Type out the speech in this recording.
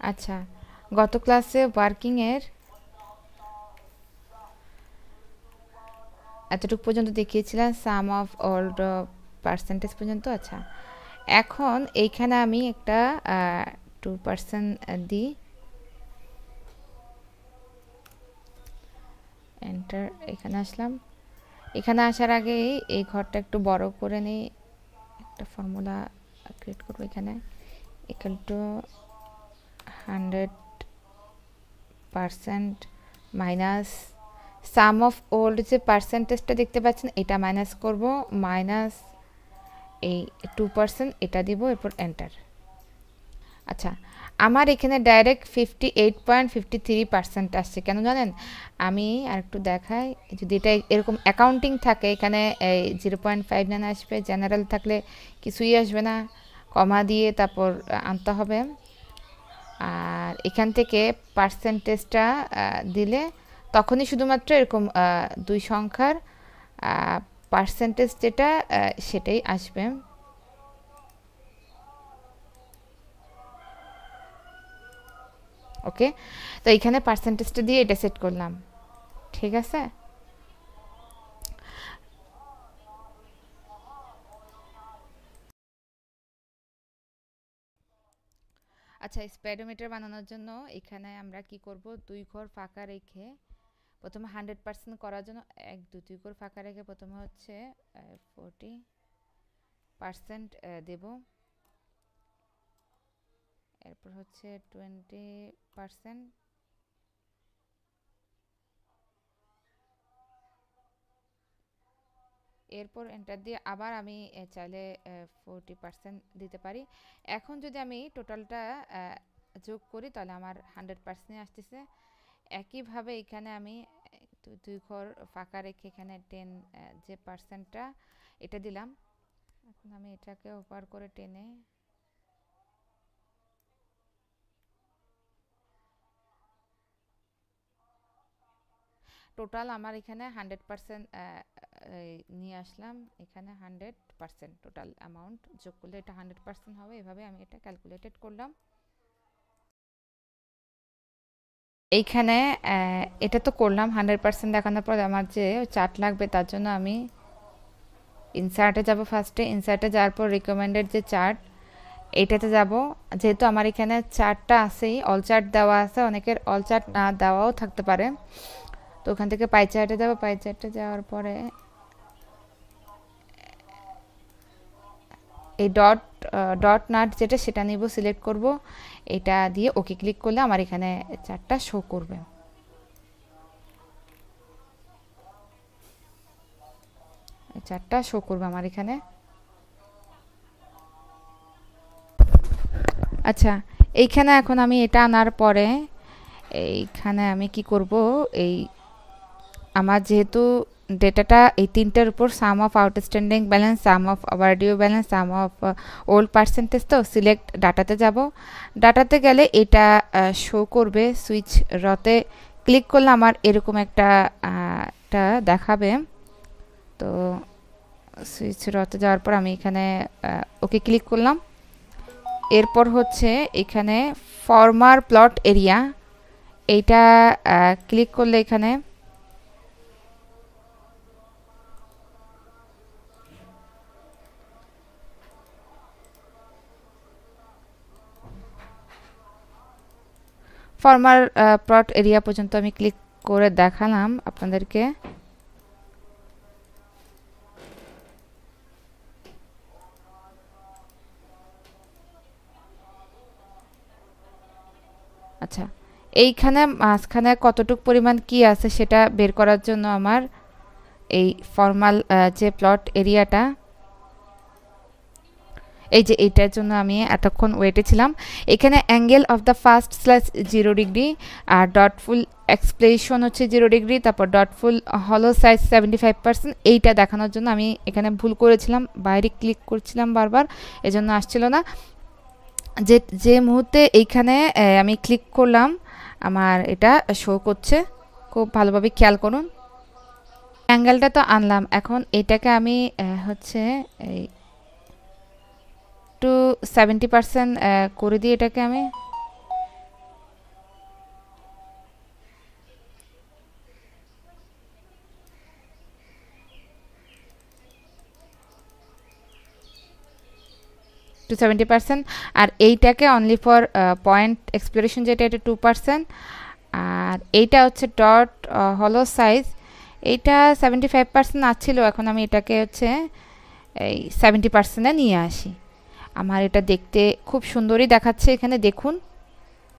আচ্ছা, গত ক্লাসে ওয়ার্কিং এর এতটুকু পর্যন্ত দেখিয়েছিলাম, সাম অফ অল পার্সেন্টেজ পর্যন্ত। আচ্ছা, এখন এইখানে আমি একটা 2% দিই, এন্টার। এখানে আসলাম। এখানে আসার আগে এই ঘরটা একটু বড় করে নিই, একটা ফর্মুলা ক্রিয়েট করবো এখানে, equal to 100% minus some of old যে পার্সেন্টেজটা দেখতে পাচ্ছেন এটা মাইনাস করব, মাইনাস এই 2% এটা দিব, এরপর এন্টার। আচ্ছা, আমার এখানে ডাইরেক্ট 58.53% আসছে, কেন জানেন? আমি আর একটু দেখাই, যদি এটা এরকম অ্যাকাউন্টিং থাকে এখানে এই 0.59 আসবে, জেনারেল থাকলে কিছুই আসবে না, কমা দিয়ে তারপর আনতে হবে। আর এখান থেকে পার্সেন্টেজটা দিলে তখনই শুধুমাত্র এরকম দুই সংখ্যার পার্সেন্টেজ যেটা সেটাই আসবে। ওকে, তো এখানে পার্সেন্টেজটা দিয়ে এটা সেট করলাম, ঠিক আছে। আচ্ছা, স্প্যাডোমিটার বানানোর জন্য এখানে আমরা কি করব, দুই ঘর ফাঁকা রেখে প্রথমে 100% করার জন্য দুই ঘর ফাঁকা রেখে প্রথমে হচ্ছে 40% দেব, এরপর হচ্ছে 20%, এরপর এন্টার দিয়ে আবার আমি চাইলে 40% দিতে পারি। এখন যদি আমি টোটালটা যোগ করি তাহলে আমার 100% আসতেছে। একইভাবে এখানে আমি দুই ঘর ফাঁকা রেখে এখানে 10 যে পার্সেন্টটা এটা দিলাম। এখন আমি এটাকে ওভার করে টেনে টোটাল আমার এখানে 100% নিয়ে আসলাম। এখানে 100% টোটাল অ্যামাউন্ট যোগ করলে এটা 100% হবে, এভাবে আমি এটা ক্যালকুলেটেড করলাম। এইখানে এটা তো করলাম 100% দেখানোর পর আমার যে চার্ট লাগবে তার জন্য আমি ইনসার্টে যাব, ফার্স্টে ইনসার্টে যাওয়ার পর রিকমেন্ডেড যে চার্ট এইটাতে যাব। যেহেতু আমার এখানে চার্টটা আছেই, অল চার্ট দেওয়া আছে, অনেকের অল চার্ট না দেওয়াও থাকতে পারে, তো ওখান থেকে পাই চার্টে যাব। পাই চার্টে যাওয়ার পরে এই ডট নাট যেটা সেটা নিব, সিলেক্ট করব, এটা দিয়ে ওকে ক্লিক করলে আমার এখানে চার্টটা শো করবে। চার্টটা শো করবে আমার এখানে। আচ্ছা, এইখানে এখন আমি এটা আনার পরে এইখানে আমি কি করব, এই আমার যেহেতু ডেটাটা এই তিনটার উপর, sum of outstanding balance, sum of overdue balance, sum of old percentage, তো সিলেক্ট ডাটাতে যাব। ডাটাতে গেলে এটা শো করবে, সুইচ রতে ক্লিক করলে আমার এরকম একটা দেখাবে। তো সুইচ রতে যাওয়ার পর আমি এখানে ওকে ক্লিক করলাম। এরপর হচ্ছে এখানে ফরমার প্লট এরিয়া, এইটা ক্লিক করলে এখানে ফরমার প্লট এরিয়া পর্যন্ত আমি ক্লিক করে দেখালাম আপনাদেরকে। আচ্ছা, এইখানে মাঝখানে কতটুক পরিমাণ কি আছে সেটা বের করার জন্য আমার এই ফর্মাল যে প্লট এরিয়াটা, এই যে এইটার জন্য আমি এতক্ষণ ওয়েটে ছিলাম। এখানে angle of the first slash 0 degree, আর ডট ফুল এক্সপ্লেশন হচ্ছে 0 ডিগ্রি, তারপর ডট ফুল হলো সাইজ 75%, এইটা দেখানোর জন্য আমি এখানে ভুল করেছিলাম, বাইরে ক্লিক করছিলাম বারবার, এজন্য আসছিল না। যে যে মুহূর্তে এইখানে আমি ক্লিক করলাম আমার এটা শো করছে, খুব ভালোভাবে খেয়াল করুন। অ্যাঙ্গেলটা তো আনলাম, এখন এটাকে আমি হচ্ছে এই টু 70% করে দিই এটাকে আমি। টু 70%, আর এইটাকে অনলি ফর পয়েন্ট এক্সপ্লোরেশন যেটা এটা 2%, আর এইটা হচ্ছে ডট হলো সাইজ, এইটা 75% আসছিল, এখন আমি এটাকে হচ্ছে এই 70%-এ নিয়ে আসি। আমার এটা দেখতে খুব সুন্দরই দেখাচ্ছে, এখানে দেখুন।